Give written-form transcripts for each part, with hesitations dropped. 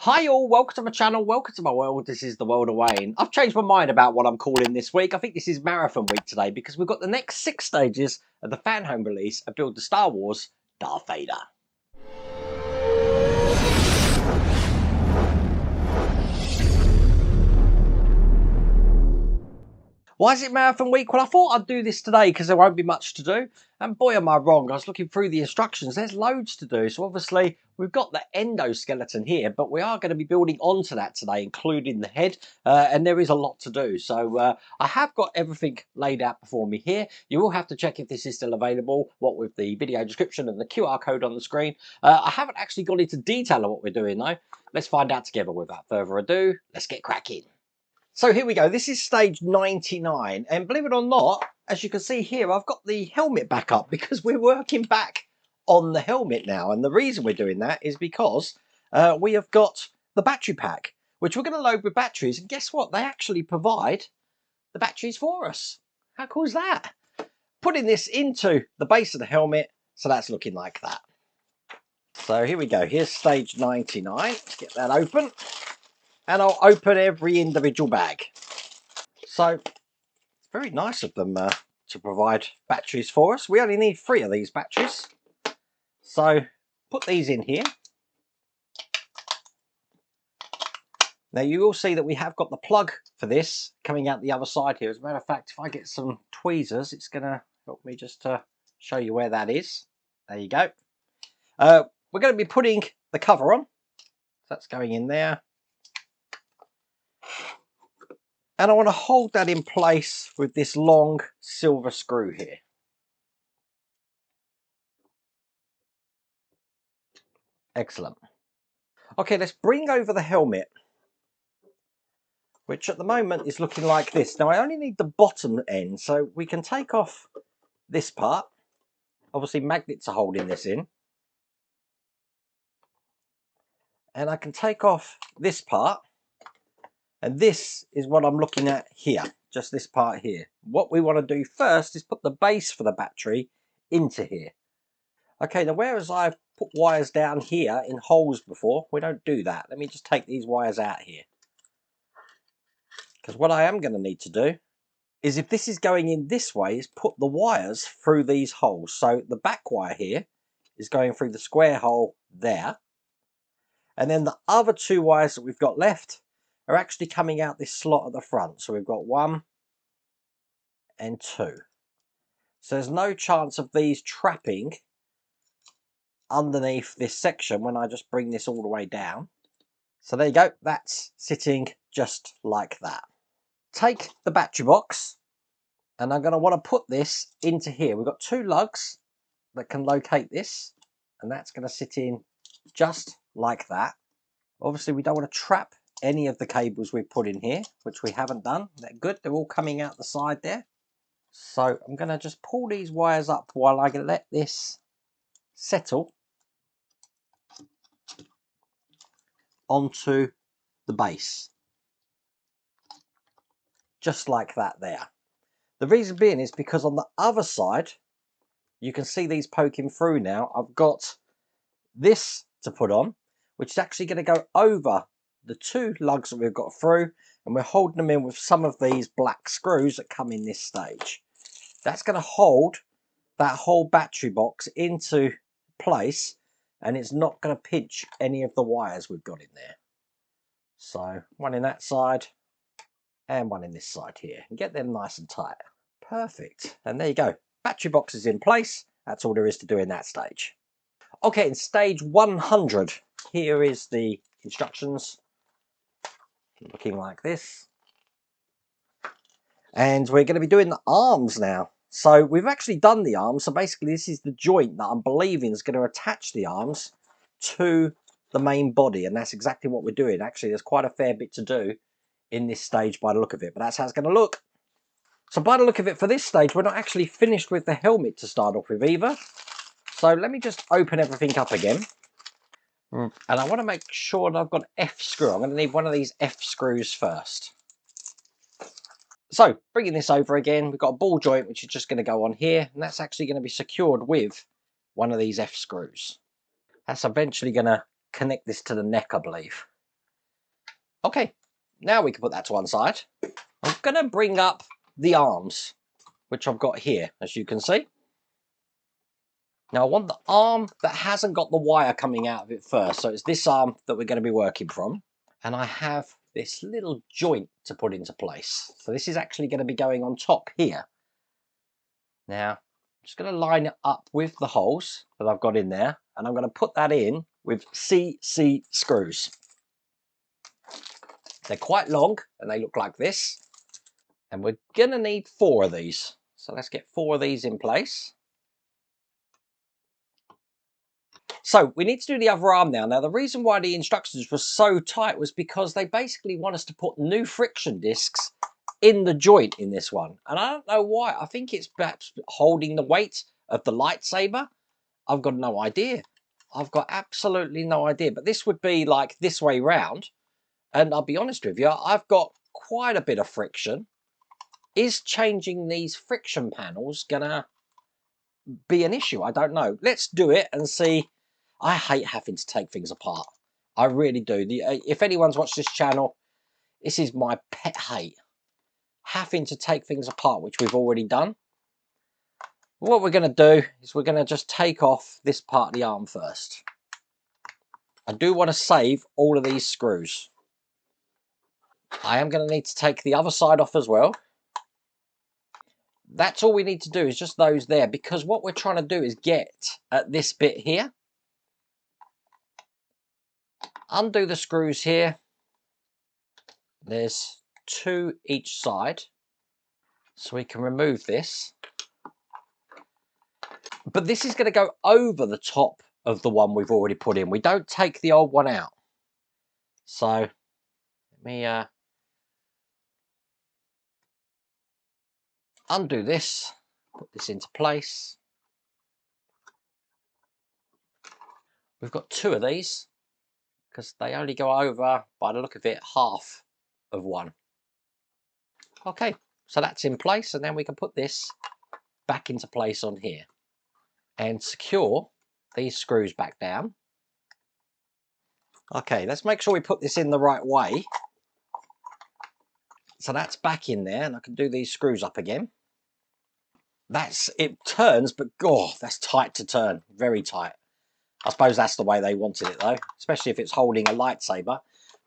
Hi all, welcome to my channel, welcome to my world. This is the world of Wayne. I've changed my mind about what I'm calling this week. I think this is marathon week today because we've got the next 6 stages of the Fanhome release of Build the Star Wars Darth Vader. Why is it marathon week? Well, I thought I'd do this today because there won't be much to do. And boy, am I wrong. I was looking through the instructions. There's loads to do. So obviously, we've got the endoskeleton here, but we are going to be building onto that today, including the head. And there is a lot to do. So I have got everything laid out before me here. You will have to check if this is still available, what with the video description and the QR code on the screen. I haven't actually gone into detail of what we're doing, though. Let's find out together. Without further ado, let's get cracking. So here we go, this is stage 99, and believe it or not, as you can see here, I've got the helmet back up because we're working back on the helmet now, and the reason we're doing that is because we have got the battery pack, which we're going to load with batteries, and guess what? They actually provide the batteries for us. How cool is that? Putting this into the base of the helmet, so that's looking like that. So here we go, here's stage 99, let's get that open. And I'll open every individual bag. So it's very nice of them to provide batteries for us. We only need 3 of these batteries. So put these in here. Now you will see that we have got the plug for this coming out the other side here. As a matter of fact, if I get some tweezers, it's going to help me just to show you where that is. There you go. We're going to be putting the cover on. That's going in there. And I want to hold that in place with this long silver screw here. Excellent. Okay, let's bring over the helmet, which at the moment is looking like this. Now I only need the bottom end, so we can take off this part. Obviously magnets are holding this in. And I can take off this part. And this is what I'm looking at here, just this part here. What we want to do first is put the base for the battery into here. Okay, now whereas I've put wires down here in holes before, we don't do that. Let me just take these wires out here. Because what I am going to need to do is, if this is going in this way, is put the wires through these holes. So the back wire here is going through the square hole there. And then the other 2 wires that we've got left are actually coming out this slot at the front. So we've got 1 and 2. So there's no chance of these trapping underneath this section when I just bring this all the way down. So there you go, that's sitting just like that. Take the battery box, and I'm going to want to put this into here. We've got 2 lugs that can locate this, and that's going to sit in just like that. Obviously we don't want to trap any of the cables we've put in here, which we haven't done. They're good, they're all coming out the side there. So I'm going to just pull these wires up while I let this settle onto the base. Just like that there. The reason being is because on the other side, you can see these poking through now. I've got this to put on, which is actually going to go over the 2 lugs that we've got through, and we're holding them in with some of these black screws that come in this stage. That's going to hold that whole battery box into place, and it's not going to pinch any of the wires we've got in there. So 1 in that side and 1 in this side here, and get them nice and tight. Perfect. And there you go, battery box is in place. That's all there is to do in that stage. Okay, in stage 100, here is the instructions, looking like this. And we're going to be doing the arms now. So we've actually done the arms. So basically this is the joint that I'm believing is going to attach the arms to the main body. And that's exactly what we're doing. Actually, there's quite a fair bit to do in this stage by the look of it. But that's how it's going to look. So by the look of it, for this stage, we're not actually finished with the helmet to start off with either. So let me just open everything up again. And I want to make sure that I've got an F screw. I'm going to need one of these F screws first. So bringing this over again, we've got a ball joint which is just going to go on here, and that's actually going to be secured with one of these F screws. That's eventually going to connect this to the neck, I believe. Okay, now we can put that to one side. I'm going to bring up the arms, which I've got here, as you can see. Now I want the arm that hasn't got the wire coming out of it first. So it's this arm that we're going to be working from. And I have this little joint to put into place. So this is actually going to be going on top here. Now, I'm just going to line it up with the holes that I've got in there. And I'm going to put that in with CC screws. They're quite long and they look like this. And we're going to need 4 of these. So let's get 4 of these in place. So we need to do the other arm now. Now the reason why the instructions were so tight was because they basically want us to put new friction discs in the joint in this one. And I don't know why. I think it's perhaps holding the weight of the lightsaber. I've got no idea. I've got absolutely no idea. But this would be like this way round. And I'll be honest with you, I've got quite a bit of friction. Is changing these friction panels gonna be an issue? I don't know. Let's do it and see. I hate having to take things apart. I really do. If anyone's watched this channel, this is my pet hate. Having to take things apart, which we've already done. What we're going to do is we're going to just take off this part of the arm first. I do want to save all of these screws. I am going to need to take the other side off as well. That's all we need to do is just those there, because what we're trying to do is get at this bit here. Undo the screws here. There's 2 each side. So we can remove this. But this is going to go over the top of the one we've already put in. We don't take the old one out. So let me undo this, put this into place. We've got 2 of these because they only go over, by the look of it, half of one. Okay, so that's in place, and then we can put this back into place on here and secure these screws back down. Okay, let's make sure we put this in the right way. So that's back in there, and I can do these screws up again. It turns, but oh, that's tight to turn, very tight. I suppose that's the way they wanted it though, especially if it's holding a lightsaber.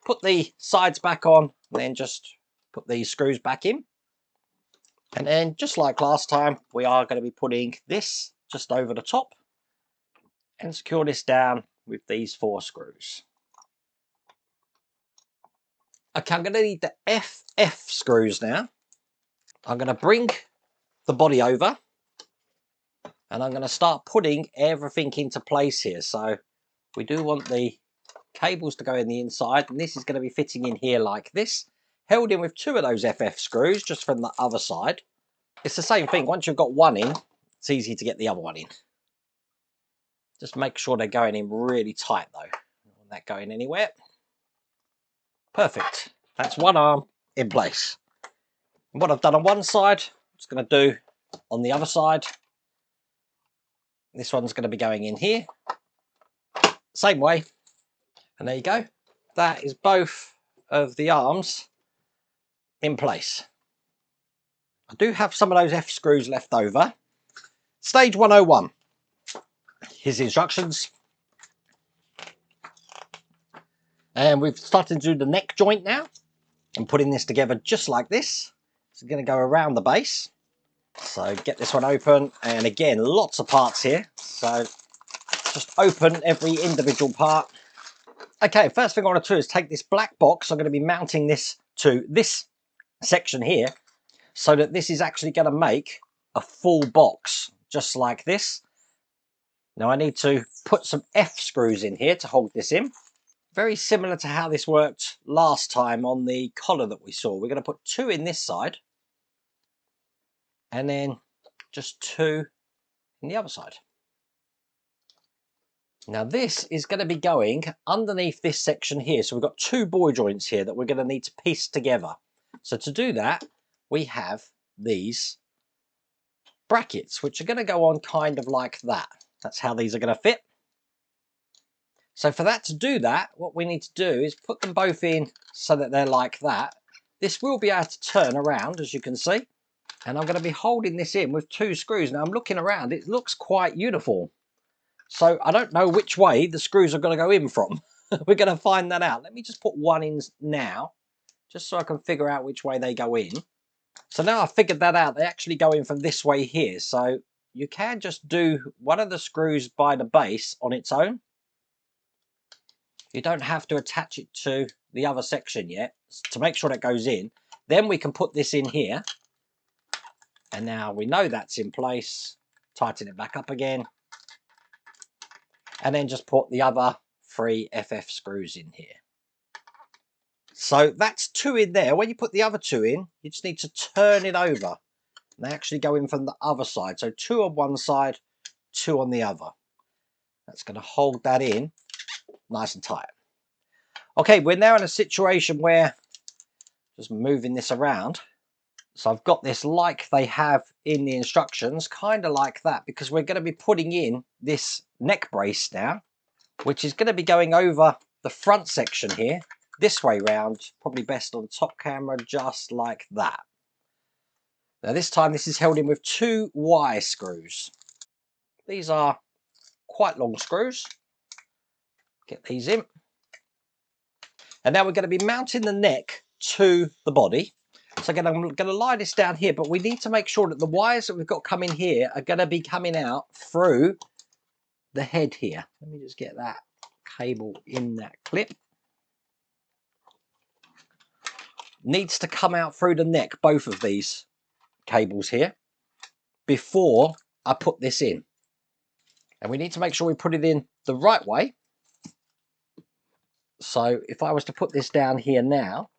Put the sides back on, and then just put these screws back in. And then, just like last time, we are going to be putting this just over the top and secure this down with these 4 screws. Okay, I'm going to need the FF screws now. I'm going to bring the body over and I'm going to start putting everything into place here. So we do want the cables to go in the inside, and this is going to be fitting in here like this, held in with 2 of those FF screws just from the other side. It's the same thing. Once you've got one in, it's easy to get the other one in. Just make sure they're going in really tight though. Don't want that going anywhere. Perfect. That's one arm in place. And what I've done on one side, I'm just going to do on the other side. This one's going to be going in here. Same way. And there you go. That is both of the arms in place. I do have some of those F screws left over. Stage 101. Here's the instructions. And we've started to do the neck joint now. I'm putting this together just like this. It's going to go around the base. So get this one open. And again, lots of parts here. So just open every individual part. Okay, first thing I want to do is take this black box. I'm going to be mounting this to this section here, so that this is actually going to make a full box, just like this. Now I need to put some F screws in here to hold this in. Very similar to how this worked last time on the collar that we saw. We're going to put 2 in this side, and then just 2 in the other side. Now this is going to be going underneath this section here. So we've got 2 ball joints here that we're going to need to piece together. So to do that, we have these brackets, which are going to go on kind of like that. That's how these are going to fit. So for that to do that, what we need to do is put them both in so that they're like that. This will be able to turn around, as you can see. And I'm going to be holding this in with 2 screws. Now I'm looking around, it looks quite uniform. So I don't know which way the screws are going to go in from. We're going to find that out. Let me just put one in now, just so I can figure out which way they go in. So now I've figured that out, they actually go in from this way here. So you can just do one of the screws by the base on its own. You don't have to attach it to the other section yet to make sure that goes in. Then we can put this in here. And now we know that's in place. Tighten it back up again. And then just put the other 3 FF screws in here. So that's 2 in there. When you put the other 2 in, you just need to turn it over. And they actually go in from the other side. So 2 on one side, 2 on the other. That's going to hold that in nice and tight. Okay, we're now in a situation where, just moving this around. So I've got this like they have in the instructions, kind of like that, because we're going to be putting in this neck brace now, which is going to be going over the front section here, this way round, probably best on top camera, just like that. Now this time this is held in with 2 Y screws. These are quite long screws. Get these in. And now we're going to be mounting the neck to the body. So again, I'm going to lie this down here, but we need to make sure that the wires that we've got coming here are going to be coming out through the head here. Let me just get that cable in that clip. Needs to come out through the neck, both of these cables here, before I put this in. And we need to make sure we put it in the right way. So if I was to put this down here now,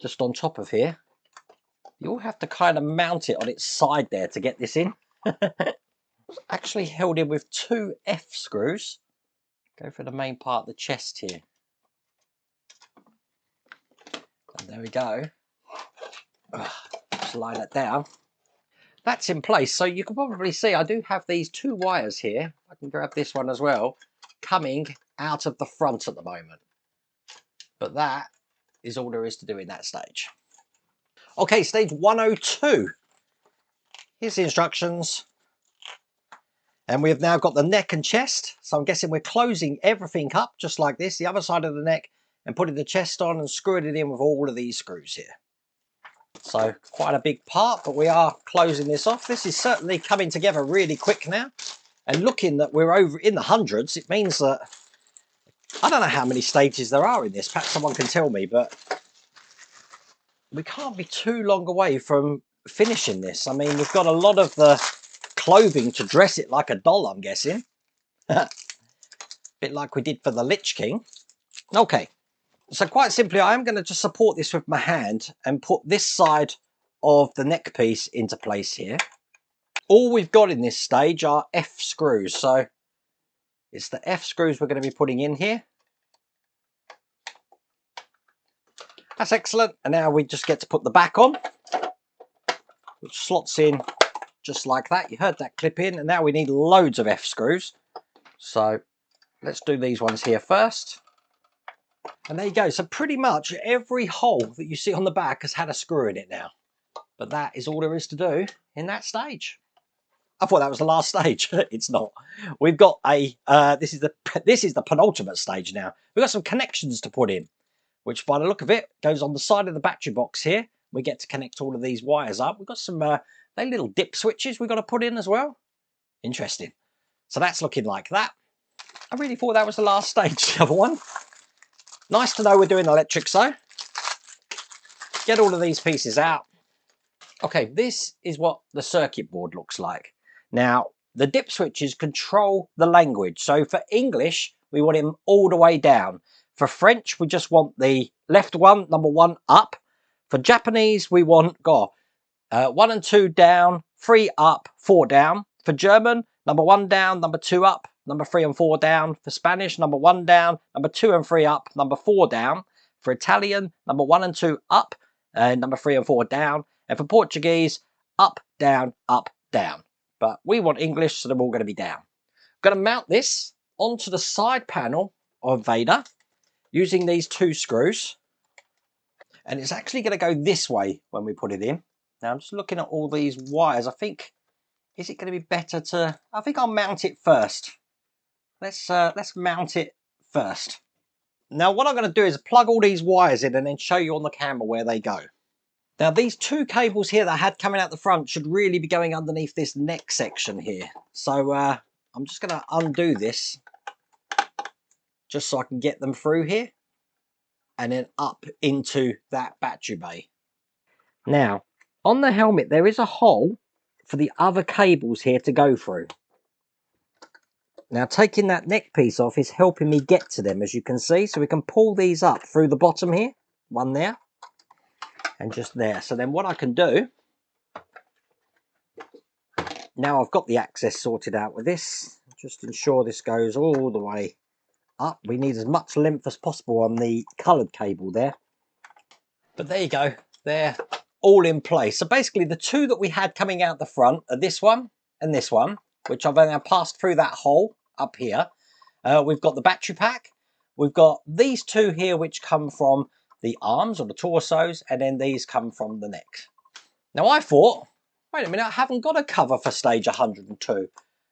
just on top of here, you'll have to kind of mount it on its side there to get this in. It's actually held in with 2 F screws. Go for the main part of the chest here. And there we go. Just lie that down. That's in place. So you can probably see I do have these 2 wires here. I can grab this one as well, coming out of the front at the moment. But that is all there is to do in that stage. Okay, stage 102. Here's the instructions. And we've now got the neck and chest. So I'm guessing we're closing everything up just like this, the other side of the neck, and putting the chest on and screwing it in with all of these screws here. So quite a big part, but we are closing this off. This is certainly coming together really quick now. And looking that we're over in the hundreds, it means that I don't know how many stages there are in this. Perhaps someone can tell me, but we can't be too long away from finishing this. I mean, we've got a lot of the clothing to dress it like a doll, I'm guessing. Bit like we did for the Lich King. Okay, so quite simply, I am going to just support this with my hand and put this side of the neck piece into place here. All we've got in this stage are F screws, so it's the F screws we're going to be putting in here. That's excellent. And now we just get to put the back on, which slots in just like that. You heard that clip in, and now we need loads of F screws. So let's do these ones here first. And there you go. So pretty much every hole that you see on the back has had a screw in it now. But that is all there is to do in that stage. I thought that was the last stage. It's not. We've got a this is the penultimate stage now. We've got some connections to put in, which by the look of it goes on the side of the battery box here. We get to connect all of these wires up. We've got some they little dip switches we've got to put in as well. Interesting. So that's looking like that. I really thought that was the last stage, the other one. Nice to know we're doing electrics though. Get all of these pieces out. Okay, this is what the circuit board looks like. Now, the dip switches control the language. So for English, we want him all the way down. For French, we just want the left one, number 1, up. For Japanese, we want 1 and 2 down, 3 up, 4 down. For German, number 1 down, number 2 up, number 3 and 4 down. For Spanish, number 1 down, number 2 and 3 up, number 4 down. For Italian, number 1 and 2 up, number 3 and 4 down. And for Portuguese, up, down, up, down. But we want English, so they're all going to be down. I'm going to mount this onto the side panel of Vader using these 2 screws. And it's actually going to go this way when we put it in. Now I'm just looking at all these wires. I think, is it going to be better to, I think I'll mount it first. Let's mount it first. Now what I'm going to do is plug all these wires in and then show you on the camera where they go. Now these 2 cables here that I had coming out the front should really be going underneath this neck section here. So I'm just going to undo this just so I can get them through here and then up into that battery bay. Now on the helmet there is a hole for the other cables here to go through. Now taking that neck piece off is helping me get to them, as you can see. So we can pull these up through the bottom here. One there. And just there. So then what I can do, now I've got the access sorted out with this, just ensure this goes all the way up. We need as much length as possible on the coloured cable there. But there you go. They're all in place. So basically the 2 that we had coming out the front are this one and this one, which I've now passed through that hole up here. We've got the battery pack. We've got these 2 here which come from the arms or the torsos, and then these come from the neck. Now I thought, wait a minute, I haven't got a cover for stage 102.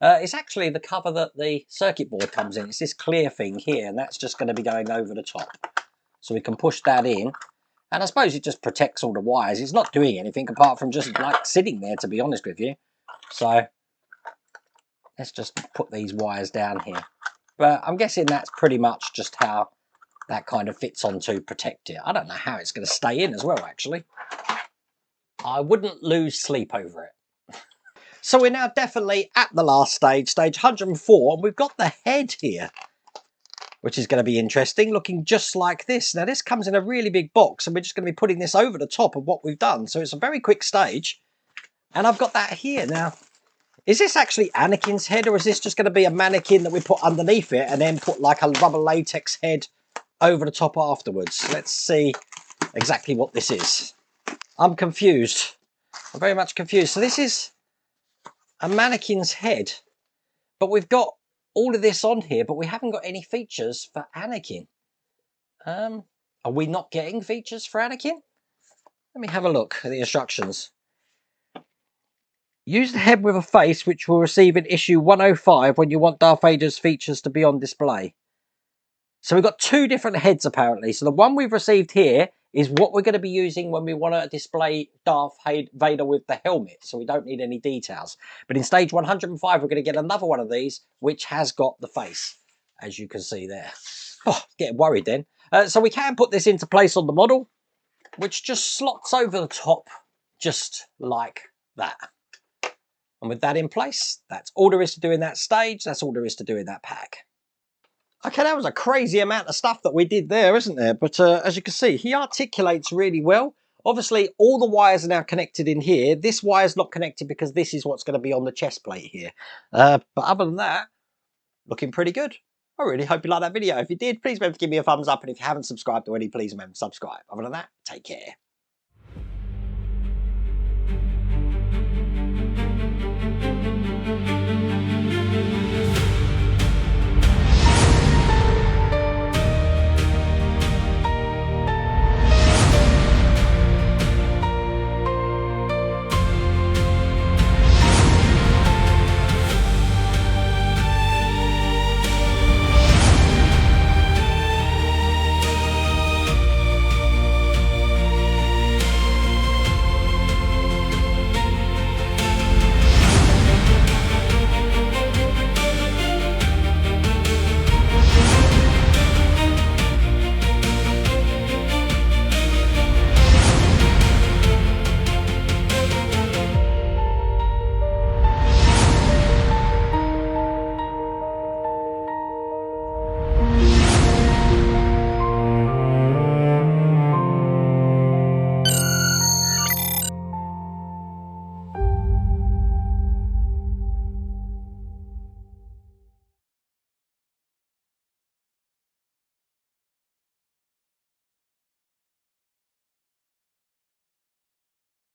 It's actually the cover that the circuit board comes in. It's this clear thing here, and that's just going to be going over the top. So we can push that in, and I suppose it just protects all the wires. It's not doing anything apart from just like sitting there, to be honest with you. So let's just put these wires down here. But I'm guessing that's pretty much just how that kind of fits on to protect it. I don't know how it's going to stay in as well, actually. I wouldn't lose sleep over it. So we're now definitely at the last stage, stage 104, and we've got the head here, which is going to be interesting, looking just like this. Now this comes in a really big box, and we're just going to be putting this over the top of what we've done. So it's a very quick stage, and I've got that here. Now, is this actually Anakin's head, or is this just going to be a mannequin that we put underneath it and then put like a rubber latex head over the top afterwards? Let's see exactly what this is. I'm confused. I'm very much confused. So this is a mannequin's head, but we've got all of this on here, but we haven't got any features for Anakin. Are we not getting features for Anakin? Let me have a look at the instructions. Use the head with a face, which will receive in issue 105 when you want Darth Vader's features to be on display. So we've got 2 different heads apparently. So the one we've received here is what we're going to be using when we want to display Darth Vader with the helmet. So we don't need any details. But in stage 105, we're going to get another one of these, which has got the face, as you can see there. Oh, getting worried then. So we can put this into place on the model, which just slots over the top, just like that. And with that in place, that's all there is to do in that stage. That's all there is to do in that pack. Okay, that was a crazy amount of stuff that we did there, isn't there? But as you can see, he articulates really well. Obviously, all the wires are now connected in here. This wire's not connected because this is what's going to be on the chest plate here. But other than that, looking pretty good. I really hope you liked that video. If you did, please remember to give me a thumbs up. And if you haven't subscribed already, please remember to subscribe. Other than that, take care.